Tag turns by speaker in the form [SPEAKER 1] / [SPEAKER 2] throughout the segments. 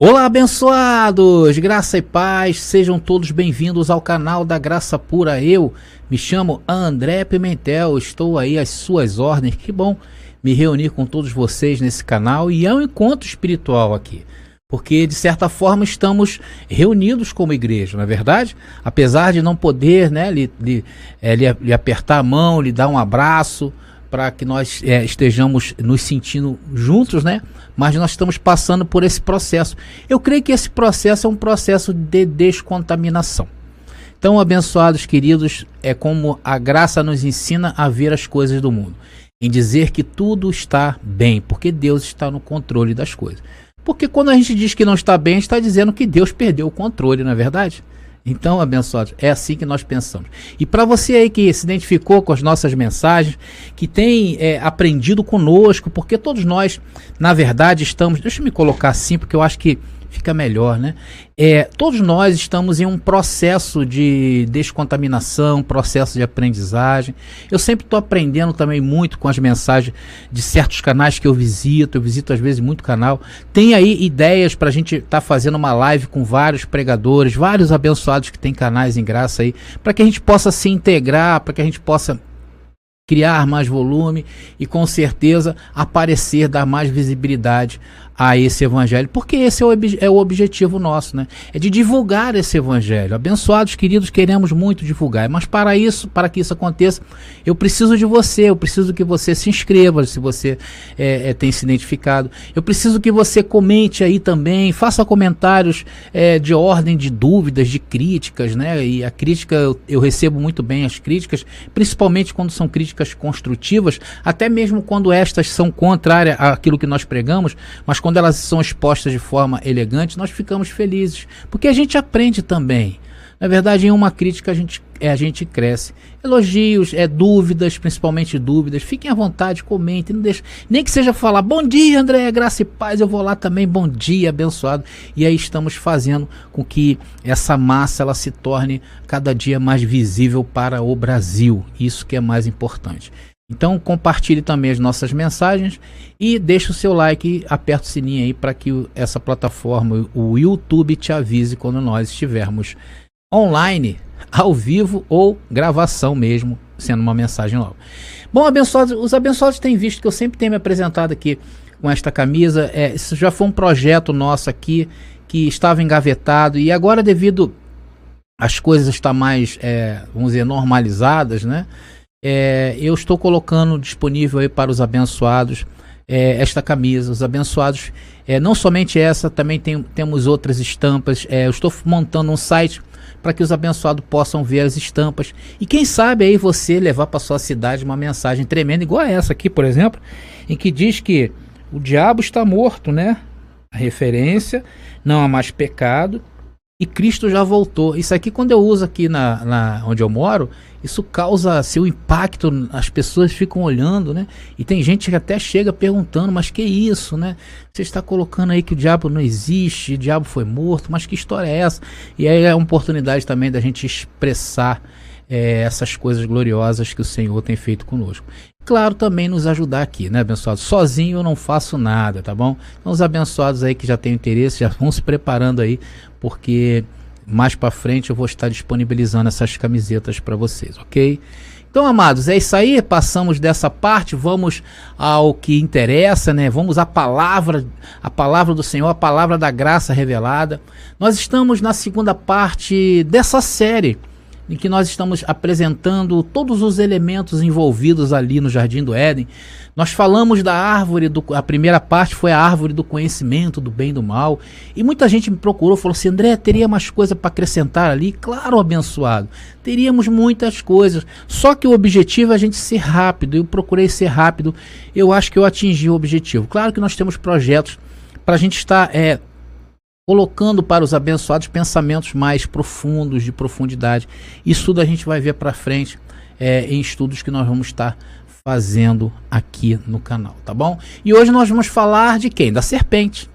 [SPEAKER 1] Olá, abençoados! Graça e paz, sejam todos bem-vindos ao canal da Graça Pura. Eu me chamo André Pimentel, estou aí às suas ordens. Que bom me reunir com todos vocês nesse canal e é um encontro espiritual aqui, porque de certa forma estamos reunidos como igreja, não é verdade? Apesar de não poder, né, lhe apertar a mão, lhe dar um abraço, para que nós estejamos nos sentindo juntos, né? Mas nós estamos passando por esse processo. Eu creio que esse processo é um processo de descontaminação. Então, abençoados queridos, é como a graça nos ensina a ver as coisas do mundo, em dizer que tudo está bem, porque Deus está no controle das coisas. Porque quando a gente diz que não está bem, está dizendo que Deus perdeu o controle, não é verdade? Então, abençoados, é assim que nós pensamos. E para você aí que se identificou com as nossas mensagens, que tem aprendido conosco, porque todos nós, na verdade, estamos... Deixa eu me colocar assim, porque eu acho que fica melhor, né? Todos nós estamos em um processo de descontaminação, processo de aprendizagem. Eu sempre estou aprendendo também muito com as mensagens de certos canais que eu visito às vezes muito canal. Tem aí ideias para a gente estar fazendo uma live com vários pregadores, vários abençoados que tem canais em graça aí, para que a gente possa se integrar, para que a gente possa criar mais volume e com certeza aparecer, dar mais visibilidade a esse evangelho, porque esse é o objetivo nosso, né? É de divulgar esse evangelho. Abençoados queridos, queremos muito divulgar, mas para que isso aconteça, eu preciso de você, eu preciso que você se inscreva, se você tem se identificado, eu preciso que você comente aí também, faça comentários de ordem de dúvidas, de críticas, né? E a crítica, eu recebo muito bem as críticas, principalmente quando são críticas construtivas, até mesmo quando estas são contrárias àquilo que nós pregamos, mas quando elas são expostas de forma elegante, nós ficamos felizes, porque a gente aprende também. Na verdade, em uma crítica a gente cresce. Elogios, dúvidas, principalmente dúvidas, fiquem à vontade, comentem, não deixe, nem que seja falar, bom dia André, graça e paz, eu vou lá também, bom dia, abençoado. E aí estamos fazendo com que essa massa ela se torne cada dia mais visível para o Brasil, isso que é mais importante. Então compartilhe também as nossas mensagens e deixe o seu like e aperte o sininho aí para que essa plataforma, o YouTube, te avise quando nós estivermos online, ao vivo ou gravação mesmo, sendo uma mensagem nova. Bom, abençoados, os abençoados têm visto que eu sempre tenho me apresentado aqui com esta camisa. Isso já foi um projeto nosso aqui que estava engavetado e agora devido às coisas estar mais, vamos dizer, normalizadas, né? Eu estou colocando disponível aí para os abençoados esta camisa. Os abençoados, não somente essa, também temos outras estampas. Eu estou montando um site para que os abençoados possam ver as estampas e quem sabe aí você levar para sua cidade uma mensagem tremenda, igual a essa aqui, por exemplo, em que diz que o diabo está morto, né? A referência, não há mais pecado e Cristo já voltou. Isso aqui, quando eu uso aqui onde eu moro, isso causa seu impacto, as pessoas ficam olhando, né? E tem gente que até chega perguntando, mas que isso, né? Você está colocando aí que o diabo não existe, o diabo foi morto, mas que história é essa? E aí é uma oportunidade também da gente expressar essas coisas gloriosas que o Senhor tem feito conosco. Claro, também nos ajudar aqui, né, abençoados? Sozinho eu não faço nada, tá bom? Então os abençoados aí que já têm interesse, já vão se preparando aí, porque mais para frente eu vou estar disponibilizando essas camisetas para vocês, ok? Então, amados, é isso aí, passamos dessa parte, vamos ao que interessa, né? Vamos à palavra do Senhor, a palavra da graça revelada. Nós estamos na segunda parte dessa série, em que nós estamos apresentando todos os elementos envolvidos ali no Jardim do Éden. Nós falamos da árvore, a primeira parte foi a árvore do conhecimento do bem e do mal, e muita gente me procurou, falou assim, André, teria mais coisa para acrescentar ali? Claro, abençoado, teríamos muitas coisas, só que o objetivo é a gente ser rápido, eu procurei ser rápido, eu acho que eu atingi o objetivo. Claro que nós temos projetos para a gente estar colocando para os abençoados pensamentos mais profundos, de profundidade. Isso tudo a gente vai ver para frente em estudos que nós vamos estar fazendo aqui no canal, tá bom? E hoje nós vamos falar de quem? Da serpente.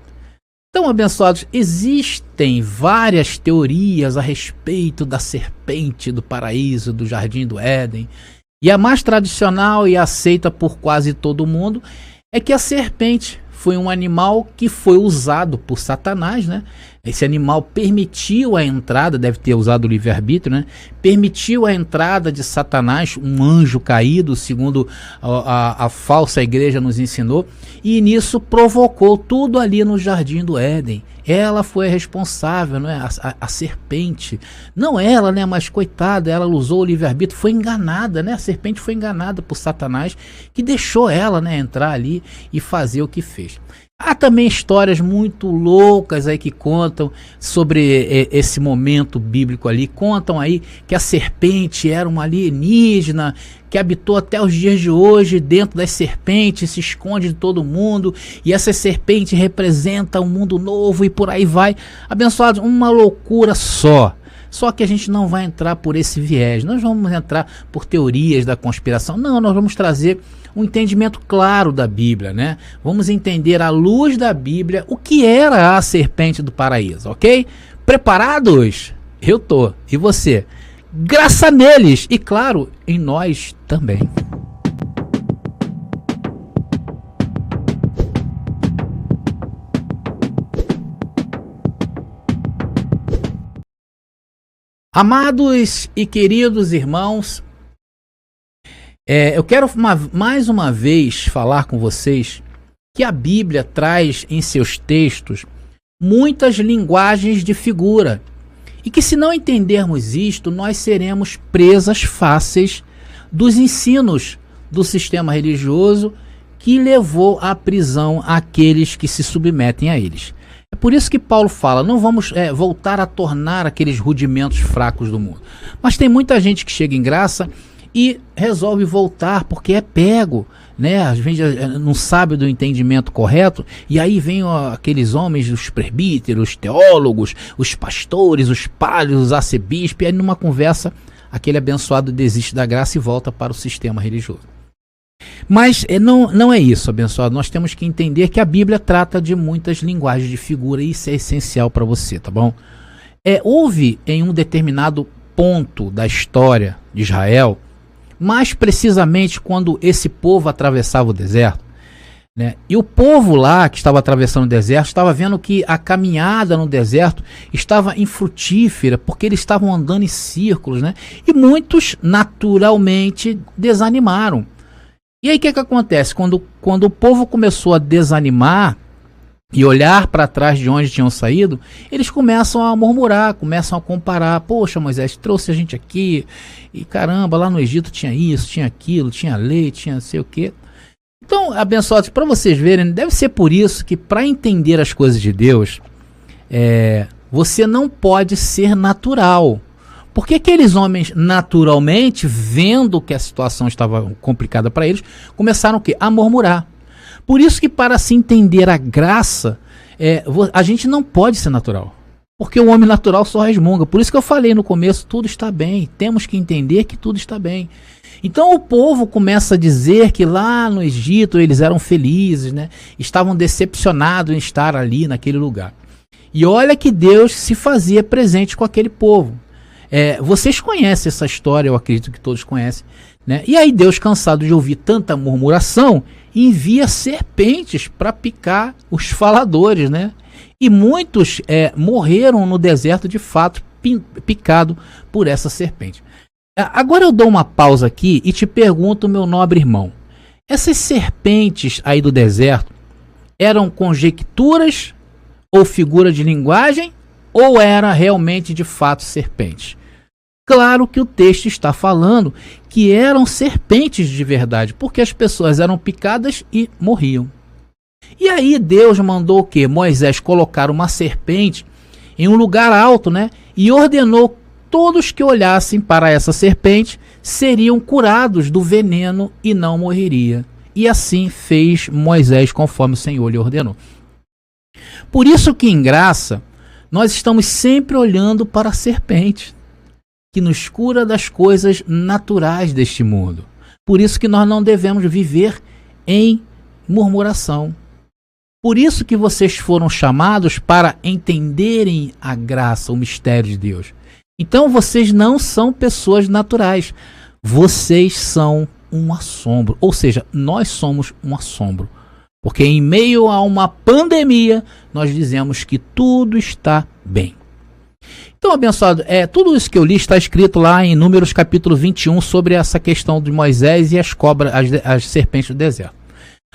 [SPEAKER 1] Então, abençoados, existem várias teorias a respeito da serpente, do paraíso, do Jardim do Éden. E a mais tradicional e aceita por quase todo mundo é que a serpente foi um animal que foi usado por Satanás, né? Esse animal permitiu a entrada, deve ter usado o livre-arbítrio, né? Permitiu a entrada de Satanás, um anjo caído, segundo a falsa igreja nos ensinou, e nisso provocou tudo ali no Jardim do Éden. Ela foi a responsável, não é? A serpente. Não ela, né? Mas coitada, ela usou o livre-arbítrio, foi enganada, né? A serpente foi enganada por Satanás, que deixou ela, né, entrar ali e fazer o que fez. Há também histórias muito loucas aí que contam sobre esse momento bíblico ali. Contam aí que a serpente era uma alienígena que habitou até os dias de hoje dentro das serpentes, se esconde de todo mundo, e essa serpente representa um mundo novo e por aí vai. Abençoados, uma loucura só. Só que a gente não vai entrar por esse viés, nós vamos entrar por teorias da conspiração. Não, nós vamos trazer um entendimento claro da Bíblia, né? Vamos entender à luz da Bíblia o que era a serpente do paraíso, ok? Preparados? Eu tô. E você? Graça neles e, claro, em nós também. Amados e queridos irmãos, eu quero mais uma vez falar com vocês que a Bíblia traz em seus textos muitas linguagens de figura e que, se não entendermos isto, nós seremos presas fáceis dos ensinos do sistema religioso que levou à prisão aqueles que se submetem a eles. É por isso que Paulo fala, não vamos voltar a tornar aqueles rudimentos fracos do mundo. Mas tem muita gente que chega em graça e resolve voltar porque é pego, né? Às vezes não sabe do entendimento correto, e aí vem aqueles homens, os presbíteros, teólogos, os pastores, os padres, os arcebispos, e aí numa conversa aquele abençoado desiste da graça e volta para o sistema religioso. Mas não é isso, abençoado. Nós temos que entender que a Bíblia trata de muitas linguagens de figura e isso é essencial para você, tá bom? Houve em um determinado ponto da história de Israel, mais precisamente quando esse povo atravessava o deserto, né? E o povo lá que estava atravessando o deserto estava vendo que a caminhada no deserto estava infrutífera porque eles estavam andando em círculos, né? E muitos naturalmente desanimaram. E aí o que acontece? Quando o povo começou a desanimar e olhar para trás de onde tinham saído, eles começam a murmurar, começam a comparar. Poxa, Moisés, trouxe a gente aqui, e caramba, lá no Egito tinha isso, tinha aquilo, tinha lei, tinha não sei o quê. Então, abençoados, para vocês verem, deve ser por isso que para entender as coisas de Deus, você não pode ser natural. Porque aqueles homens, naturalmente, vendo que a situação estava complicada para eles, começaram o quê? A murmurar. Por isso que para se entender a graça, a gente não pode ser natural. Porque o homem natural só resmunga. Por isso que eu falei no começo, tudo está bem. Temos que entender que tudo está bem. Então o povo começa a dizer que lá no Egito eles eram felizes, né? Estavam decepcionados em estar ali naquele lugar. E olha que Deus se fazia presente com aquele povo. Vocês conhecem essa história, eu acredito que todos conhecem, né? E aí Deus, cansado de ouvir tanta murmuração, envia serpentes para picar os faladores, né? E muitos morreram no deserto de fato, picado por essa serpente. Agora eu dou uma pausa aqui e te pergunto, meu nobre irmão, essas serpentes aí do deserto eram conjecturas ou figura de linguagem ou era realmente de fato serpentes? Claro que o texto está falando que eram serpentes de verdade, porque as pessoas eram picadas e morriam. E aí Deus mandou o quê? Moisés colocar uma serpente em um lugar alto, né? E ordenou todos que olhassem para essa serpente seriam curados do veneno e não morreria. E assim fez Moisés conforme o Senhor lhe ordenou. Por isso que em graça nós estamos sempre olhando para a serpente, que nos cura das coisas naturais deste mundo. Por isso que nós não devemos viver em murmuração. Por isso que vocês foram chamados para entenderem a graça, o mistério de Deus. Então vocês não são pessoas naturais. Vocês são um assombro. Ou seja, nós somos um assombro Porque em meio a uma pandemia, nós dizemos que tudo está bem. Então, abençoado, tudo isso que eu li está escrito lá em Números capítulo 21 sobre essa questão de Moisés e as cobras, as serpentes do deserto.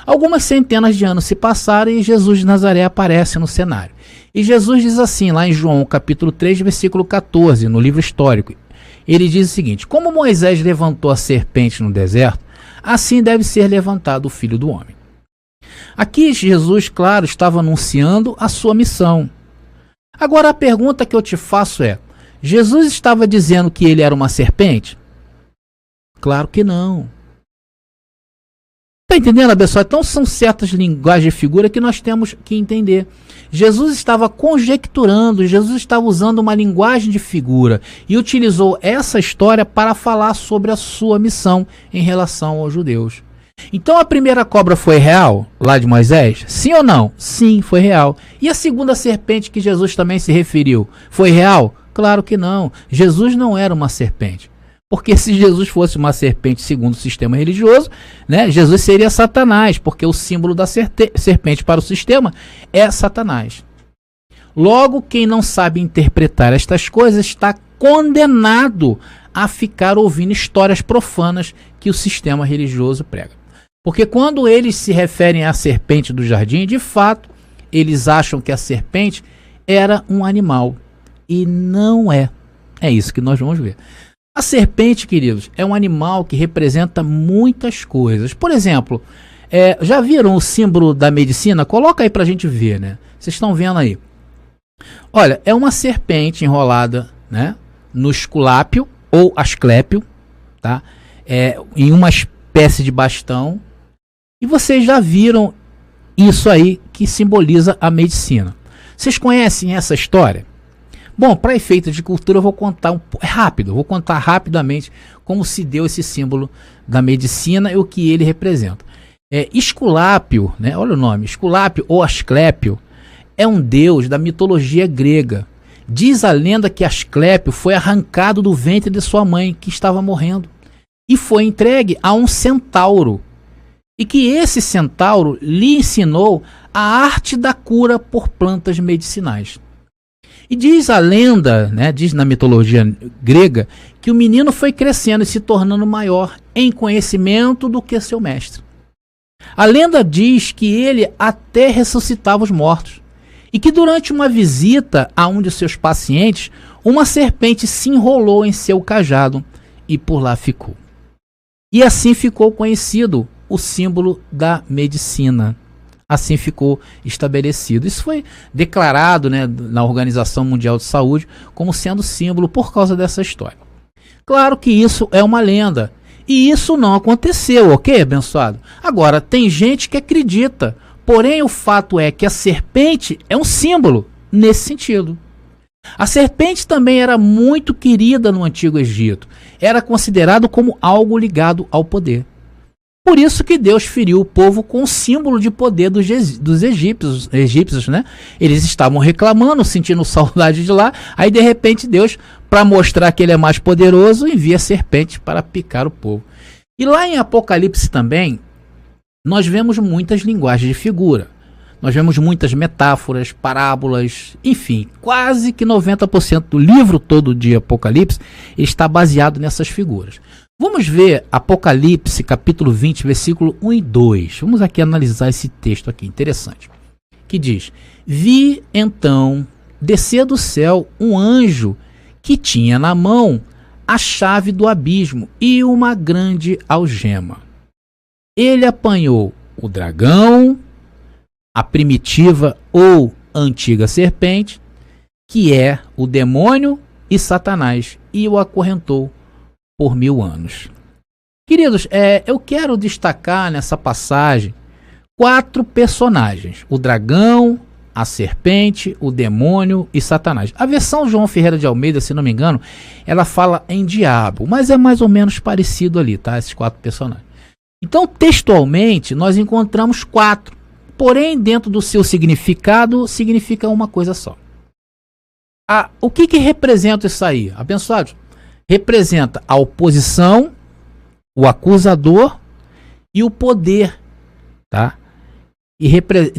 [SPEAKER 1] Algumas centenas de anos se passaram e Jesus de Nazaré aparece no cenário. E Jesus diz assim, lá em João capítulo 3, versículo 14, no livro histórico. Ele diz o seguinte: como Moisés levantou a serpente no deserto, assim deve ser levantado o Filho do Homem. Aqui Jesus, claro, estava anunciando a sua missão. Agora a pergunta que eu te faço é: Jesus estava dizendo que ele era uma serpente? Claro que não. Está entendendo, pessoal? Então são certas linguagens de figura que nós temos que entender. Jesus estava conjecturando, Jesus estava usando uma linguagem de figura e utilizou essa história para falar sobre a sua missão em relação aos judeus. Então a primeira cobra foi real, lá de Moisés? Sim ou não? Sim, foi real. E a segunda serpente que Jesus também se referiu, foi real? Claro que não. Jesus não era uma serpente. Porque se Jesus fosse uma serpente segundo o sistema religioso, né, Jesus seria Satanás, porque o símbolo da serpente para o sistema é Satanás. Logo, quem não sabe interpretar estas coisas está condenado a ficar ouvindo histórias profanas que o sistema religioso prega. Porque quando eles se referem à serpente do jardim, de fato, eles acham que a serpente era um animal. E não é. É isso que nós vamos ver. A serpente, queridos, é um animal que representa muitas coisas. Por exemplo, já viram o símbolo da medicina? Coloca aí pra gente ver, né? Vocês estão vendo aí. Olha, é uma serpente enrolada, né, no esculápio ou asclépio, tá? Em uma espécie de bastão. E vocês já viram isso aí que simboliza a medicina. Vocês conhecem essa história? Bom, para efeitos de cultura eu vou contar vou contar rapidamente como se deu esse símbolo da medicina e o que ele representa. Esculápio, né? Olha o nome, Esculápio ou Asclépio, é um deus da mitologia grega. Diz a lenda que Asclépio foi arrancado do ventre de sua mãe, que estava morrendo, e foi entregue a um centauro. E que esse centauro lhe ensinou a arte da cura por plantas medicinais. E diz a lenda, né, diz na mitologia grega, que o menino foi crescendo e se tornando maior em conhecimento do que seu mestre. A lenda diz que ele até ressuscitava os mortos. E que durante uma visita a um de seus pacientes, uma serpente se enrolou em seu cajado e por lá ficou. E assim ficou conhecido o símbolo da medicina. Assim ficou estabelecido. Isso foi declarado, né, na Organização Mundial de Saúde como sendo símbolo por causa dessa história. Claro que isso é uma lenda. E isso não aconteceu, ok, abençoado? Agora, tem gente que acredita. Porém, o fato é que a serpente é um símbolo nesse sentido. A serpente também era muito querida no Antigo Egito. Era considerado como algo ligado ao poder. Por isso que Deus feriu o povo com o símbolo de poder dos egípcios, né? Eles estavam reclamando, sentindo saudade de lá. Aí, de repente, Deus, para mostrar que ele é mais poderoso, envia serpentes para picar o povo. E lá em Apocalipse também, nós vemos muitas linguagens de figura. Nós vemos muitas metáforas, parábolas, enfim, quase que 90% do livro todo de Apocalipse está baseado nessas figuras. Vamos ver Apocalipse, capítulo 20, versículo 1 e 2. Vamos aqui analisar esse texto aqui, interessante. Que diz: vi então descer do céu um anjo que tinha na mão a chave do abismo e uma grande algema. Ele apanhou o dragão, a primitiva ou antiga serpente, que é o demônio e Satanás, e o acorrentou por 1000 anos. Queridos, eu quero destacar nessa passagem 4 personagens: o dragão, a serpente, o demônio e Satanás. A versão João Ferreira de Almeida, se não me engano, ela fala em diabo, mas é mais ou menos parecido ali, tá? Esses 4 personagens. Então, textualmente, nós encontramos 4, porém, dentro do seu significado, significa uma coisa só. O que representa isso aí, abençoados? Representa a oposição, o acusador e o poder, tá?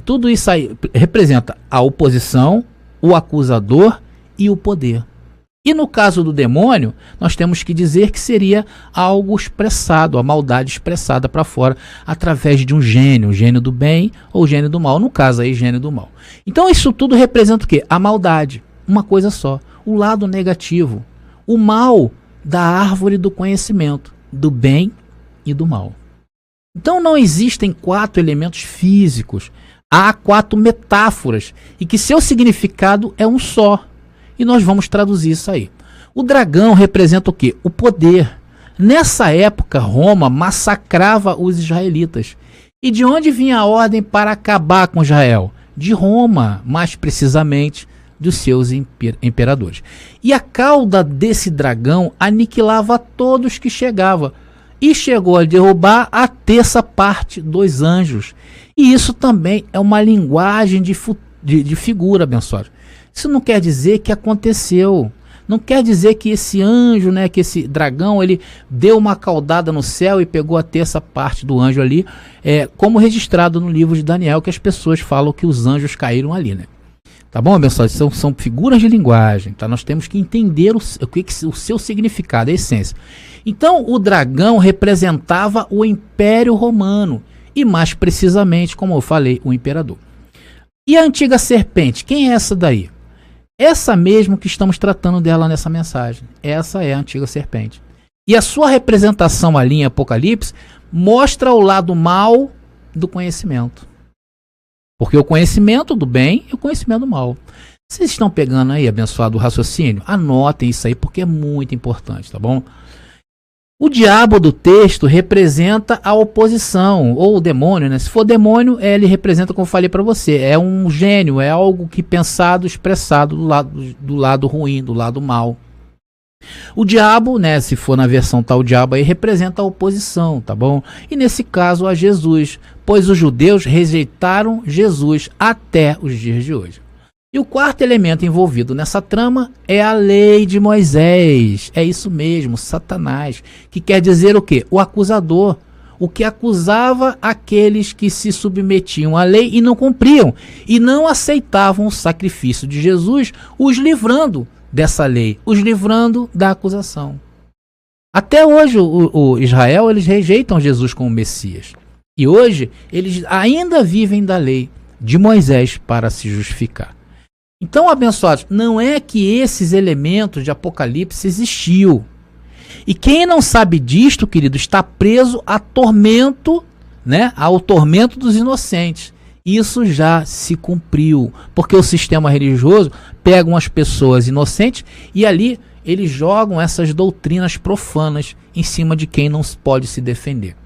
[SPEAKER 1] Tudo isso aí representa a oposição, o acusador e o poder. E no caso do demônio, nós temos que dizer que seria algo expressado, a maldade expressada para fora, através de um gênio, o gênio do bem ou o gênio do mal. No caso aí, gênio do mal. Então isso tudo representa o quê? A maldade, uma coisa só, o lado negativo, o mal da árvore do conhecimento, do bem e do mal. Então não existem 4 elementos físicos, há 4 metáforas, e que seu significado é um só. E nós vamos traduzir isso aí. O dragão representa o quê? O poder. Nessa época, Roma massacrava os israelitas. E de onde vinha a ordem para acabar com Israel? De Roma, mais precisamente dos seus imperadores. E a cauda desse dragão aniquilava todos que chegavam. E chegou a derrubar a terça parte dos anjos. E isso também é uma linguagem de figura, abençoado. Isso não quer dizer que aconteceu. Não quer dizer que esse anjo, né, que esse dragão, ele deu uma caudada no céu e pegou a terça parte do anjo ali, como registrado no livro de Daniel, que as pessoas falam que os anjos caíram ali, né? Tá bom, abençoado? São figuras de linguagem, tá? Nós temos que entender o seu significado, a essência. Então, o dragão representava o Império Romano e, mais precisamente, como eu falei, o imperador. E a antiga serpente, quem é essa daí? Essa mesmo que estamos tratando dela nessa mensagem. Essa é a antiga serpente. E a sua representação ali em Apocalipse mostra o lado mal do conhecimento. Porque o conhecimento do bem e o conhecimento do mal. Vocês estão pegando aí, abençoado, o raciocínio? Anotem isso aí porque é muito importante, tá bom? O diabo do texto representa a oposição, ou o demônio, né? Se for demônio, ele representa, como eu falei para você, é um gênio, é algo que pensado, expressado do lado ruim, do lado mal. O diabo, né, se for na versão tal diabo aí, representa a oposição, tá bom? E nesse caso a Jesus, pois os judeus rejeitaram Jesus até os dias de hoje. E o quarto elemento envolvido nessa trama é a lei de Moisés. É isso mesmo, Satanás, que quer dizer o quê? O acusador, o que acusava aqueles que se submetiam à lei e não cumpriam, e não aceitavam o sacrifício de Jesus, os livrando dessa lei, os livrando da acusação. Até hoje o Israel, eles rejeitam Jesus como Messias. E hoje eles ainda vivem da lei de Moisés para se justificar. Então, abençoados, não é que esses elementos de Apocalipse existiu. E quem não sabe disto, querido, está preso a tormento, né, ao tormento dos inocentes. Isso já se cumpriu, porque o sistema religioso pega as pessoas inocentes e ali eles jogam essas doutrinas profanas em cima de quem não pode se defender.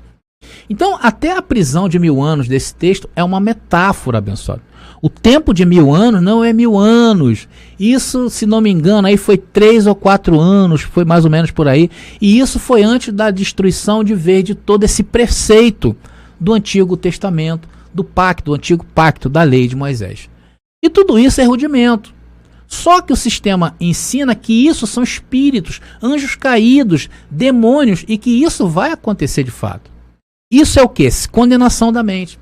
[SPEAKER 1] Então, até a prisão de 1000 anos desse texto é uma metáfora, abençoado. O tempo de 1000 anos não é 1000 anos. Isso, se não me engano, aí foi 3 ou 4 anos, foi mais ou menos por aí. E isso foi antes da destruição de vez de todo esse preceito do Antigo Testamento, do Antigo Pacto, da lei de Moisés. E tudo isso é rudimento. Só que o sistema ensina que isso são espíritos, anjos caídos, demônios, e que isso vai acontecer de fato. Isso é o quê? Condenação da mente.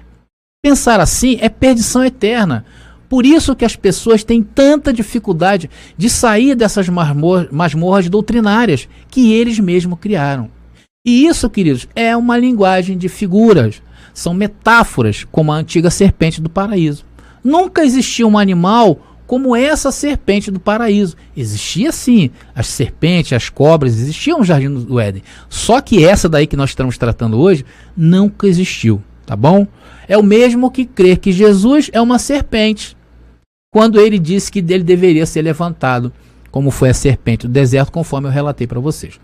[SPEAKER 1] Pensar assim é perdição eterna. Por isso que as pessoas têm tanta dificuldade de sair dessas masmorras doutrinárias que eles mesmos criaram. E isso, queridos, é uma linguagem de figuras. São metáforas, como a antiga serpente do paraíso. Nunca existiu um animal como essa serpente do paraíso. Existia sim, as serpentes, as cobras, existiam no Jardim do Éden. Só que essa daí que nós estamos tratando hoje, nunca existiu, tá bom? É o mesmo que crer que Jesus é uma serpente, quando ele disse que dele deveria ser levantado, como foi a serpente do deserto, conforme eu relatei para vocês.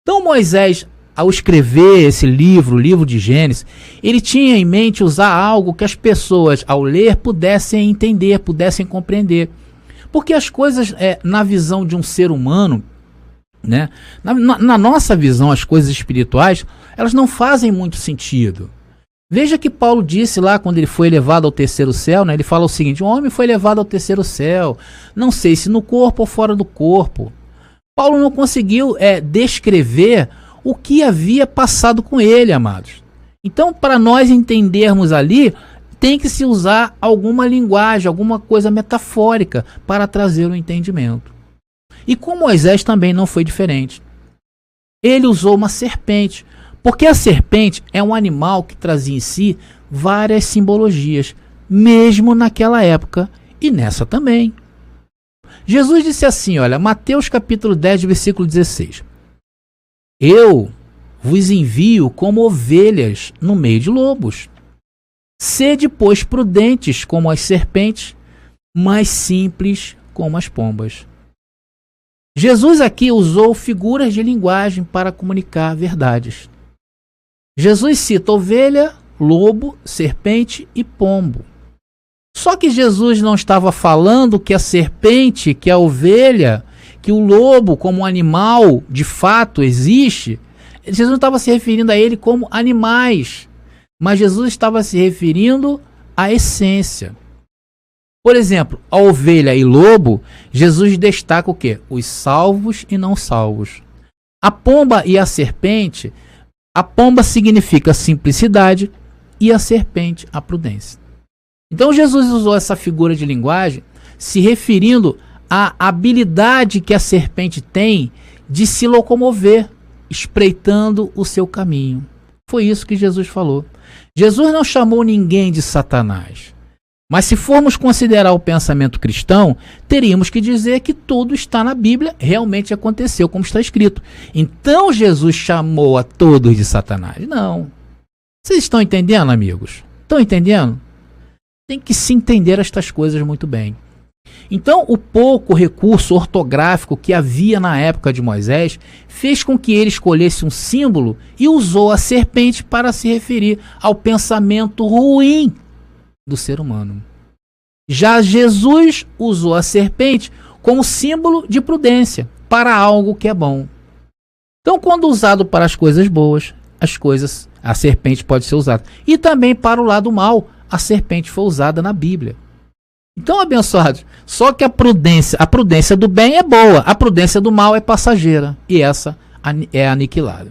[SPEAKER 1] Então Moisés, ao escrever esse livro, o livro de Gênesis, ele tinha em mente usar algo que as pessoas, ao ler, pudessem entender, pudessem compreender. Porque as coisas, na visão de um ser humano, né, na nossa visão, as coisas espirituais, elas não fazem muito sentido. Veja que Paulo disse lá, quando ele foi levado ao terceiro céu, né, ele fala o seguinte: um homem foi levado ao terceiro céu, não sei se no corpo ou fora do corpo. Paulo não conseguiu descrever o que havia passado com ele, amados. Então, para nós entendermos ali, tem que se usar alguma linguagem, alguma coisa metafórica para trazer o entendimento. E com Moisés também não foi diferente. Ele usou uma serpente, porque a serpente é um animal que trazia em si várias simbologias, mesmo naquela época e nessa também. Jesus disse assim, olha, Mateus capítulo 10, versículo 16. Eu vos envio como ovelhas no meio de lobos. Sede, pois, prudentes como as serpentes, mas simples como as pombas. Jesus aqui usou figuras de linguagem para comunicar verdades. Jesus cita ovelha, lobo, serpente e pombo. Só que Jesus não estava falando que a serpente, que a ovelha, que o lobo como animal de fato existe. Jesus não estava se referindo a ele como animais, mas Jesus estava se referindo à essência. Por exemplo, a ovelha e lobo, Jesus destaca o quê? Os salvos e não salvos. A pomba e a serpente, a pomba significa simplicidade e a serpente a prudência. Então Jesus usou essa figura de linguagem se referindo à habilidade que a serpente tem de se locomover, espreitando o seu caminho. Foi isso que Jesus falou. Jesus não chamou ninguém de Satanás. Mas se formos considerar o pensamento cristão, teríamos que dizer que tudo está na Bíblia, realmente aconteceu como está escrito. Então Jesus chamou a todos de Satanás? Não. Vocês estão entendendo, amigos? Estão entendendo? Tem que se entender estas coisas muito bem. Então, o pouco recurso ortográfico que havia na época de Moisés fez com que ele escolhesse um símbolo e usou a serpente para se referir ao pensamento ruim do ser humano. Já Jesus usou a serpente como símbolo de prudência para algo que é bom. Então, quando usado para as coisas boas, a serpente pode ser usada. E também para o lado mal, a serpente foi usada na Bíblia. Então, abençoados, só que a prudência do bem é boa, a prudência do mal é passageira, e essa é aniquilada.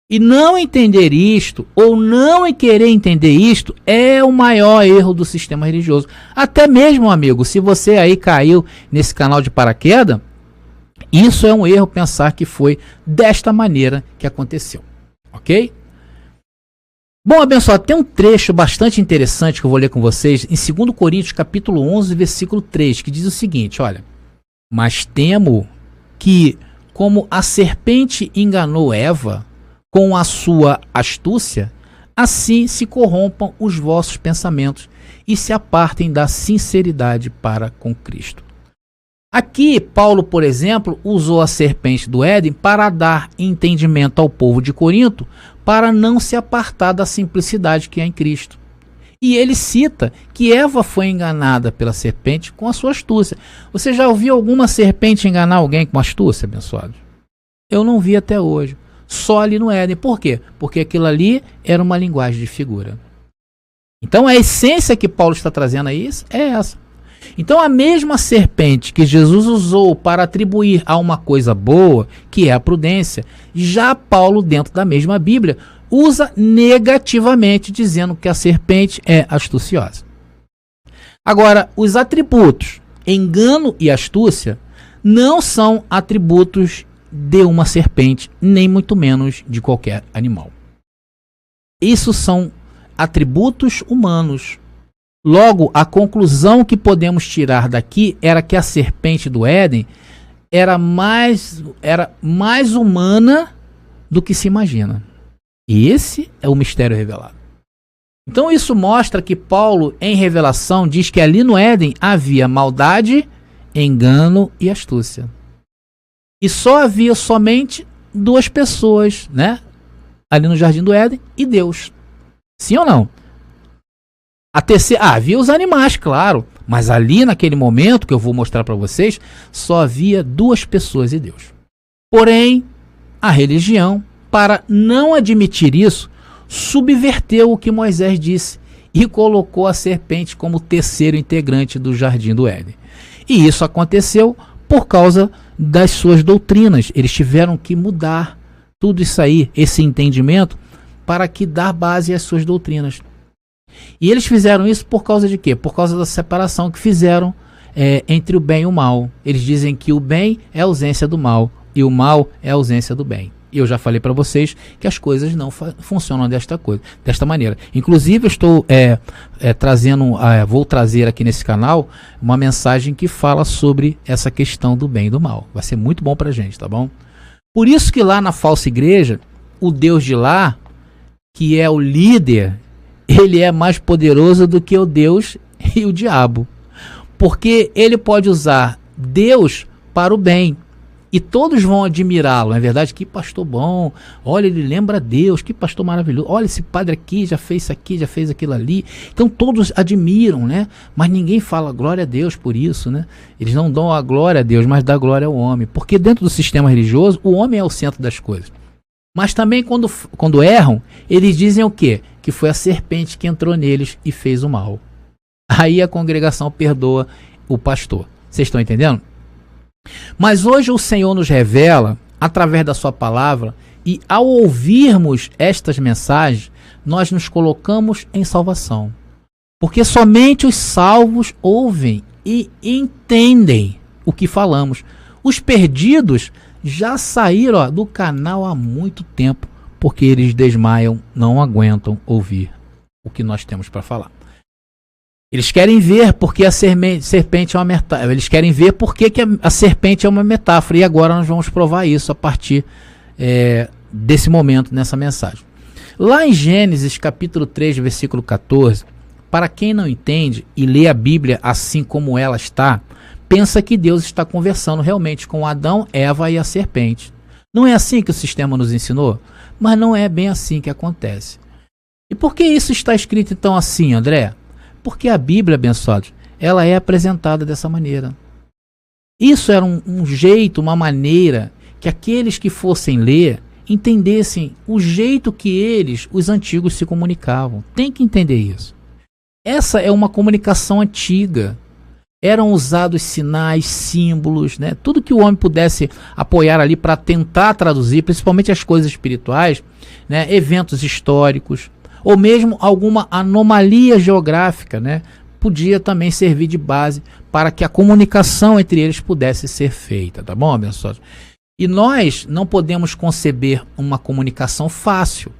[SPEAKER 1] E não entender isto, ou não querer entender isto, é o maior erro do sistema religioso. Até mesmo, amigo, se você aí caiu nesse canal de paraquedas, isso é um erro pensar que foi desta maneira que aconteceu. Ok? Bom, abençoado, tem um trecho bastante interessante que eu vou ler com vocês em 2 Coríntios capítulo 11, versículo 3, que diz o seguinte, olha: mas temo que, como a serpente enganou Eva com a sua astúcia, assim se corrompam os vossos pensamentos e se apartem da sinceridade para com Cristo. Aqui, Paulo, por exemplo, usou a serpente do Éden para dar entendimento ao povo de Corinto, para não se apartar da simplicidade que é em Cristo. E ele cita que Eva foi enganada pela serpente com a sua astúcia. Você já ouviu alguma serpente enganar alguém com astúcia, abençoado? Eu não vi até hoje. Só ali no Éden. Por quê? Porque aquilo ali era uma linguagem de figura. Então a essência que Paulo está trazendo aí é essa. Então a mesma serpente que Jesus usou para atribuir a uma coisa boa, que é a prudência, já Paulo, dentro da mesma Bíblia, usa negativamente, dizendo que a serpente é astuciosa. Agora, os atributos engano e astúcia não são atributos de uma serpente, nem muito menos de qualquer animal. Isso são atributos humanos. Logo, a conclusão que podemos tirar daqui era que a serpente do Éden era mais humana do que se imagina. E esse é o mistério revelado. Então isso mostra que Paulo, em Revelação, diz que ali no Éden havia maldade, engano e astúcia. E só havia somente duas pessoas, né? Ali no Jardim do Éden e Deus. Sim ou não? A terceira, havia os animais, claro, mas ali naquele momento que eu vou mostrar para vocês, só havia duas pessoas e Deus. Porém, a religião, para não admitir isso, subverteu o que Moisés disse e colocou a serpente como terceiro integrante do Jardim do Éden. E isso aconteceu por causa das suas doutrinas. Eles tiveram que mudar tudo isso aí, esse entendimento, para que dar base às suas doutrinas. E eles fizeram isso por causa de quê? Por causa da separação que fizeram entre o bem e o mal. Eles dizem que o bem é a ausência do mal e o mal é a ausência do bem. E eu já falei para vocês que as coisas não funcionam desta maneira. Inclusive, eu estou vou trazer aqui nesse canal uma mensagem que fala sobre essa questão do bem e do mal. Vai ser muito bom para a gente, tá bom? Por isso que lá na falsa igreja, o Deus de lá, que é o líder, ele é mais poderoso do que o Deus e o diabo. Porque ele pode usar Deus para o bem. E todos vão admirá-lo, não é verdade? Que pastor bom, olha, ele lembra Deus, que pastor maravilhoso. Olha, esse padre aqui já fez isso aqui, já fez aquilo ali. Então todos admiram, né? Mas ninguém fala glória a Deus por isso, né? Eles não dão a glória a Deus, mas dão a glória ao homem. Porque dentro do sistema religioso, o homem é o centro das coisas. Mas também quando erram, eles dizem o quê? Que foi a serpente que entrou neles e fez o mal. Aí a congregação perdoa o pastor. Vocês estão entendendo? Mas hoje o Senhor nos revela, através da sua palavra, e ao ouvirmos estas mensagens, nós nos colocamos em salvação. Porque somente os salvos ouvem e entendem o que falamos. Os perdidos já saíram do canal há muito tempo, porque eles desmaiam, não aguentam ouvir o que nós temos para falar. Eles querem ver porque a serpente é uma metáfora. Eles querem ver porque que a serpente é uma metáfora. E agora nós vamos provar isso a partir desse momento, nessa mensagem. Lá em Gênesis capítulo 3, versículo 14, para quem não entende e lê a Bíblia assim como ela está, pensa que Deus está conversando realmente com Adão, Eva e a serpente. Não é assim que o sistema nos ensinou? Mas não é bem assim que acontece. E por que isso está escrito então assim, André? Porque a Bíblia, abençoados, ela é apresentada dessa maneira. Isso era um jeito, uma maneira que aqueles que fossem ler entendessem o jeito que eles, os antigos, se comunicavam. Tem que entender isso. Essa é uma comunicação antiga. Eram usados sinais, símbolos, né? Tudo que o homem pudesse apoiar ali para tentar traduzir, principalmente as coisas espirituais, né? Eventos históricos, ou mesmo alguma anomalia geográfica, né? Podia também servir de base para que a comunicação entre eles pudesse ser feita, tá bom, abençoados? E nós não podemos conceber uma comunicação fácil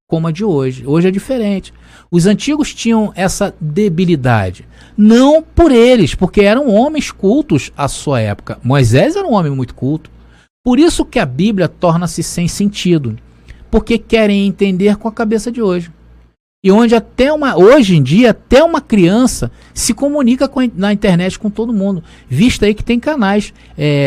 [SPEAKER 1] como a de hoje. Hoje é diferente. Os antigos tinham essa debilidade, não por eles, porque eram homens cultos à sua época. Moisés era um homem muito culto. Por isso que a Bíblia torna-se sem sentido, porque querem entender com a cabeça de hoje. E onde hoje em dia até uma criança se comunica na internet com todo mundo. Vista aí que tem canais,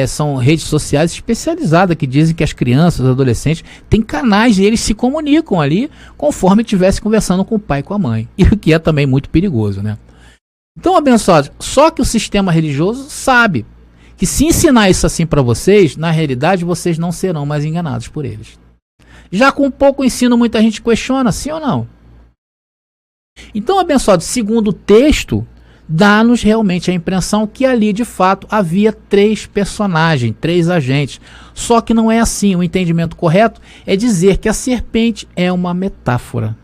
[SPEAKER 1] são redes sociais especializadas que dizem que as crianças, os adolescentes, têm canais e eles se comunicam ali conforme estivesse conversando com o pai e com a mãe. E o que é também muito perigoso, né? Então, abençoados, só que o sistema religioso sabe que se ensinar isso assim para vocês, na realidade vocês não serão mais enganados por eles. Já com pouco ensino muita gente questiona, sim ou não? Então, abençoado, segundo o texto, dá-nos realmente a impressão que ali de fato havia 3 personagens, 3 agentes. Só que não é assim. O entendimento correto é dizer que a serpente é uma metáfora.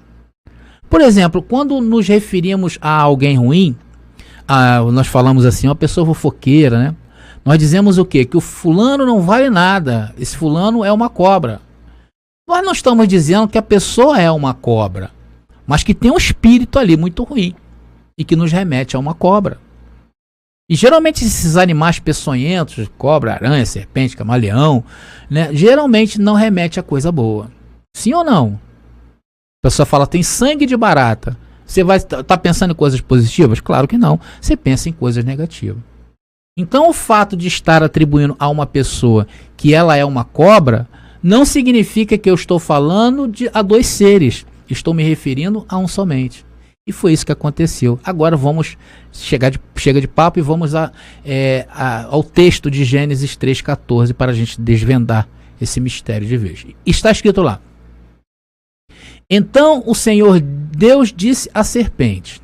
[SPEAKER 1] Por exemplo, quando nos referimos a alguém ruim, nós falamos assim, uma pessoa fofoqueira, né? Nós dizemos o quê? Que o fulano não vale nada, esse fulano é uma cobra. Nós não estamos dizendo que a pessoa é uma cobra, mas que tem um espírito ali muito ruim e que nos remete a uma cobra. E geralmente esses animais peçonhentos, cobra, aranha, serpente, camaleão, né, geralmente não remete a coisa boa. Sim ou não? A pessoa fala, tem sangue de barata. Você vai estar pensando em coisas positivas? Claro que não. Você pensa em coisas negativas. Então o fato de estar atribuindo a uma pessoa que ela é uma cobra, não significa que eu estou falando a 2 seres. Estou me referindo a um somente. E foi isso que aconteceu. Agora vamos chega de papo e vamos ao texto de Gênesis 3,14 para a gente desvendar esse mistério de vez. Está escrito lá. Então o Senhor Deus disse à serpente.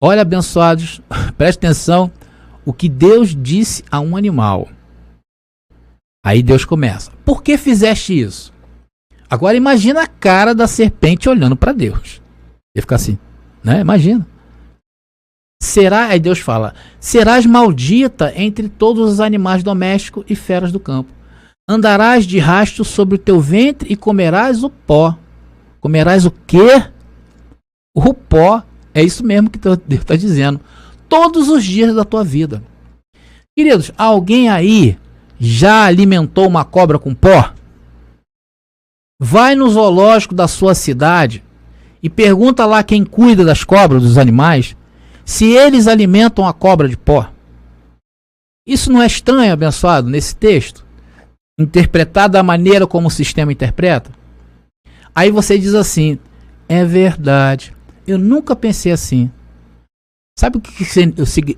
[SPEAKER 1] Olha, abençoados, preste atenção o que Deus disse a um animal. Aí Deus começa. Por que fizeste isso? Agora imagina a cara da serpente olhando para Deus. Ele fica assim. né? Imagina. Aí Deus fala, serás maldita entre todos os animais domésticos e feras do campo. Andarás de rasto sobre o teu ventre e comerás o pó. Comerás o quê? O pó. É isso mesmo que Deus está dizendo. Todos os dias da tua vida. Queridos, alguém aí já alimentou uma cobra com pó? Vai no zoológico da sua cidade e pergunta lá quem cuida das cobras, dos animais, se eles alimentam a cobra de pó. Isso não é estranho, abençoado, nesse texto? Interpretado da maneira como o sistema interpreta? Aí você diz assim, é verdade, eu nunca pensei assim. Sabe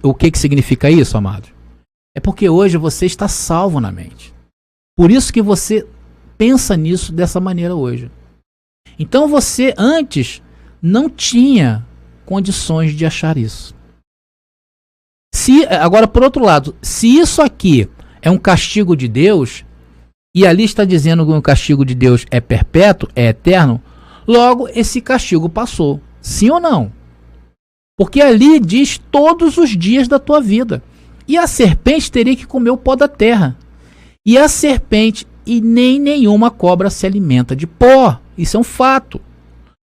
[SPEAKER 1] o que significa isso, amado? É porque hoje você está salvo na mente. Por isso que você pensa nisso dessa maneira hoje. Então você antes não tinha condições de achar isso. Agora, por outro lado, se isso aqui é um castigo de Deus, e ali está dizendo que o castigo de Deus é perpétuo, é eterno, logo esse castigo passou. Sim ou não? Porque ali diz todos os dias da tua vida. E a serpente teria que comer o pó da terra. E a serpente e nem nenhuma cobra se alimenta de pó. Isso é um fato.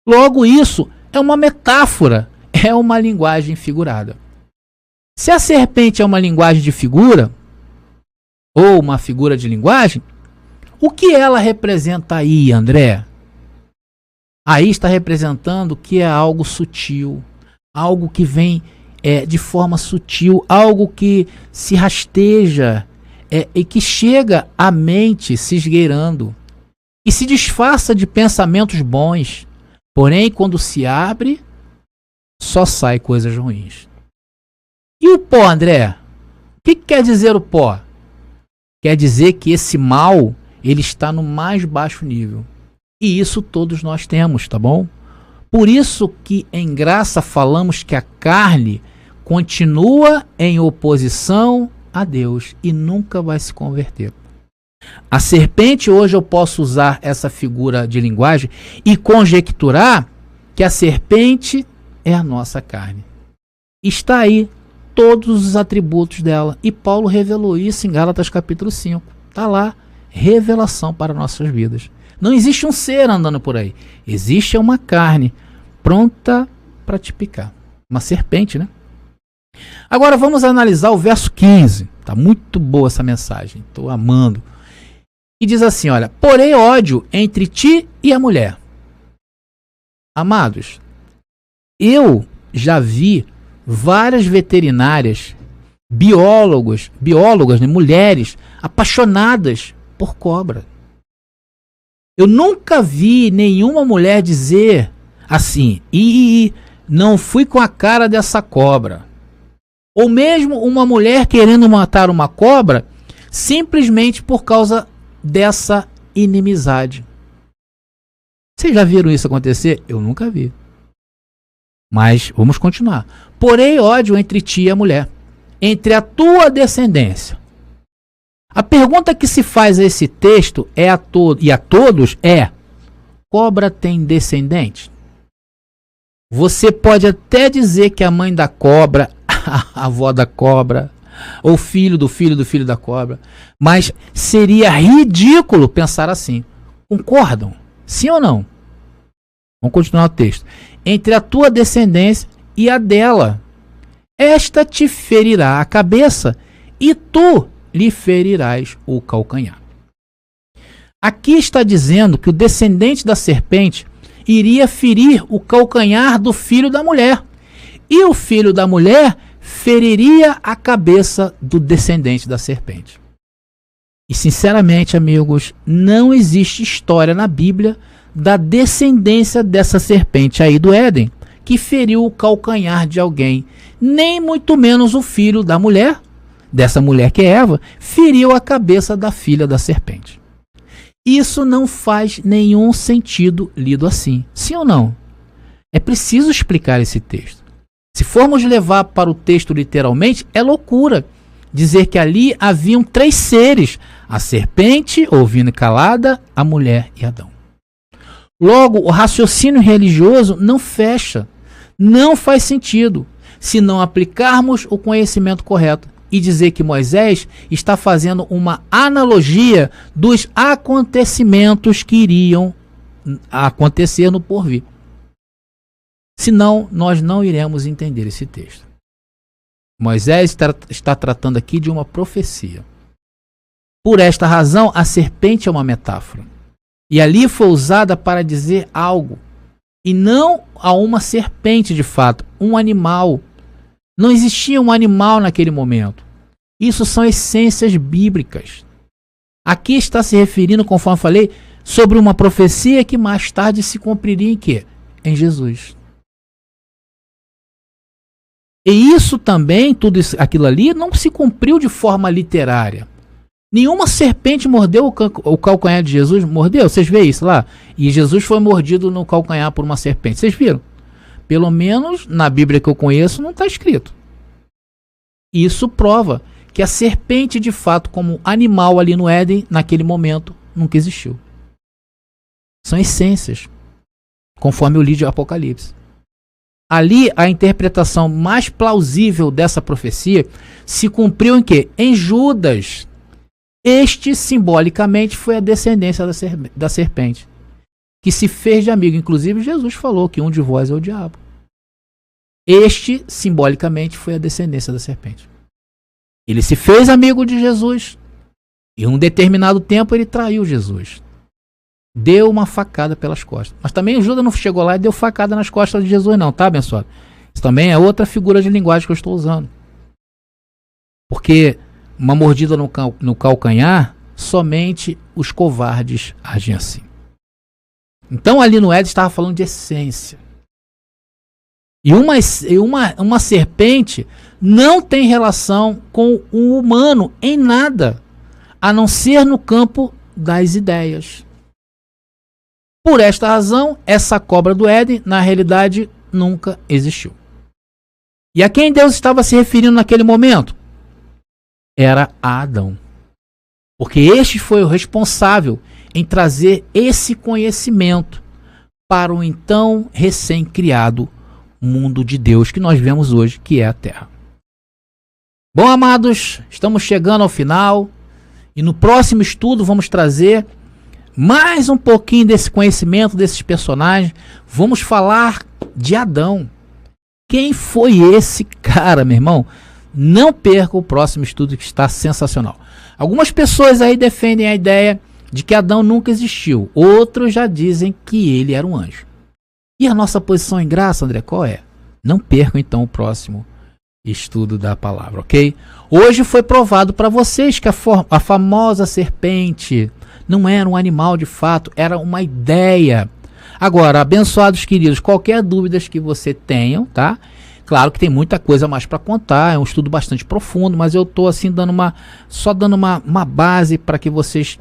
[SPEAKER 1] Logo, isso é uma metáfora, é uma linguagem figurada. Se a serpente é uma linguagem de figura, ou uma figura de linguagem, o que ela representa aí, André? Aí está representando que é algo sutil, algo que vem de forma sutil, algo que se rasteja e que chega à mente se esgueirando e se disfarça de pensamentos bons, porém quando se abre, só sai coisas ruins. E o pó, André? O que quer dizer o pó? Quer dizer que esse mal, ele está no mais baixo nível. E isso todos nós temos, tá bom? Por isso que em graça falamos que a carne continua em oposição a Deus e nunca vai se converter. A serpente, hoje eu posso usar essa figura de linguagem e conjecturar que a serpente é a nossa carne. Está aí todos os atributos dela. E Paulo revelou isso em Gálatas capítulo 5. Está lá, revelação para nossas vidas. Não existe um ser andando por aí. Existe uma carne pronta para te picar. Uma serpente, né? Agora vamos analisar o verso 15. Tá muito boa essa mensagem. Estou amando. E diz assim, olha, porém ódio entre ti e a mulher. Amados, eu já vi várias veterinárias, biólogas, né, mulheres apaixonadas por cobra. Eu nunca vi nenhuma mulher dizer assim, não fui com a cara dessa cobra. Ou mesmo uma mulher querendo matar uma cobra simplesmente por causa dessa inimizade. Vocês já viram isso acontecer? Eu nunca vi. Mas vamos continuar. Porém, ódio entre ti e a mulher, entre a tua descendência. A pergunta que se faz a esse texto a todos é: cobra tem descendente? Você pode até dizer que a mãe da cobra, a avó da cobra, ou filho do filho do filho da cobra, mas seria ridículo pensar assim. Concordam? Sim ou não? Vamos continuar o texto. Entre a tua descendência e a dela, esta te ferirá a cabeça e tu lhe ferirás o calcanhar. Aqui está dizendo que o descendente da serpente iria ferir o calcanhar do filho da mulher, e o filho da mulher feriria a cabeça do descendente da serpente. E sinceramente, amigos, não existe história na Bíblia da descendência dessa serpente aí do Éden que feriu o calcanhar de alguém, nem muito menos o filho da mulher, dessa mulher que é Eva, feriu a cabeça da filha da serpente. Isso não faz nenhum sentido lido assim. Sim ou não? É preciso explicar esse texto. Se formos levar para o texto literalmente, é loucura dizer que ali haviam 3 seres: a serpente, ouvindo calada, a mulher e Adão. Logo, o raciocínio religioso não fecha, Não faz sentido se não aplicarmos o conhecimento correto e dizer que Moisés está fazendo uma analogia dos acontecimentos que iriam acontecer no porvir. Senão, nós não iremos entender esse texto. Moisés está tratando aqui de uma profecia. Por esta razão, a serpente é uma metáfora. E ali foi usada para dizer algo. E não a uma serpente de fato, um animal. Não existia um animal naquele momento. Isso são essências bíblicas. Aqui está se referindo, conforme eu falei, sobre uma profecia que mais tarde se cumpriria em quê? Em Jesus. E isso também, tudo isso, aquilo ali, não se cumpriu de forma literária. Nenhuma serpente mordeu o calcanhar de Jesus. Mordeu? Vocês veem isso lá? E Jesus foi mordido no calcanhar por uma serpente. Vocês viram? Pelo menos na Bíblia que eu conheço não está escrito. Isso prova que a serpente, de fato, como animal ali no Éden, naquele momento, nunca existiu. São essências, conforme eu li de Apocalipse. Ali, a interpretação mais plausível dessa profecia se cumpriu em quê? Em Judas. Este, simbolicamente, foi a descendência da serpente, que se fez de amigo. Inclusive, Jesus falou que um de vós é o diabo. Este, simbolicamente, foi a descendência da serpente. Ele se fez amigo de Jesus. E em um determinado tempo, ele traiu Jesus. Deu uma facada pelas costas. Mas também Judas não chegou lá e deu facada nas costas de Jesus não, tá, abençoado? Isso também é outra figura de linguagem que eu estou usando. Porque uma mordida no calcanhar, somente os covardes agem assim. Então ali no Éden estava falando de essência. E uma serpente não tem relação com o humano em nada, a não ser no campo das ideias. Por esta razão, essa cobra do Éden, na realidade, nunca existiu. E a quem Deus estava se referindo naquele momento? Era Adão. Porque este foi o responsável em trazer esse conhecimento para o então recém-criado mundo de Deus que nós vemos hoje, que é a Terra. Bom, amados, estamos chegando ao final e no próximo estudo vamos trazer mais um pouquinho desse conhecimento desses personagens. Vamos falar de Adão. Quem foi esse cara, meu irmão? Não perca o próximo estudo, que está sensacional. Algumas pessoas aí defendem a ideia de que Adão nunca existiu. Outros já dizem que ele era um anjo. E a nossa posição em graça, André, qual é? Não percam então o próximo estudo da palavra, ok? Hoje foi provado para vocês que a famosa serpente não era um animal de fato, era uma ideia. Agora, abençoados queridos, qualquer dúvida que você tenham, tá? Claro que tem muita coisa mais para contar, é um estudo bastante profundo, mas eu estou assim dando uma base para que vocês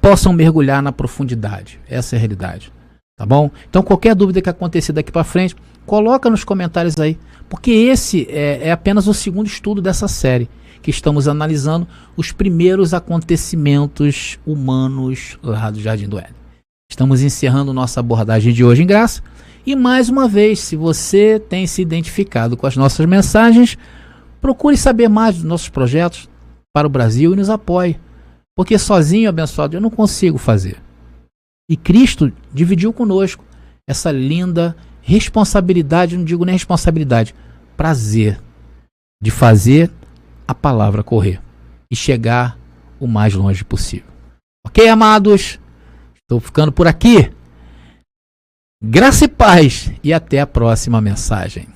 [SPEAKER 1] possam mergulhar na profundidade. Essa é a realidade, tá bom? Então qualquer dúvida que acontecer daqui para frente, coloca nos comentários aí, porque esse é apenas o segundo estudo dessa série, que estamos analisando os primeiros acontecimentos humanos lá do Jardim do Éden. Estamos encerrando nossa abordagem de hoje em graça. E mais uma vez, se você tem se identificado com as nossas mensagens, procure saber mais dos nossos projetos para o Brasil e nos apoie. Porque sozinho, abençoado, eu não consigo fazer. E Cristo dividiu conosco essa linda responsabilidade, não digo nem responsabilidade, prazer de fazer a palavra correr e chegar o mais longe possível. Ok, amados? Estou ficando por aqui. Graça e paz e até a próxima mensagem.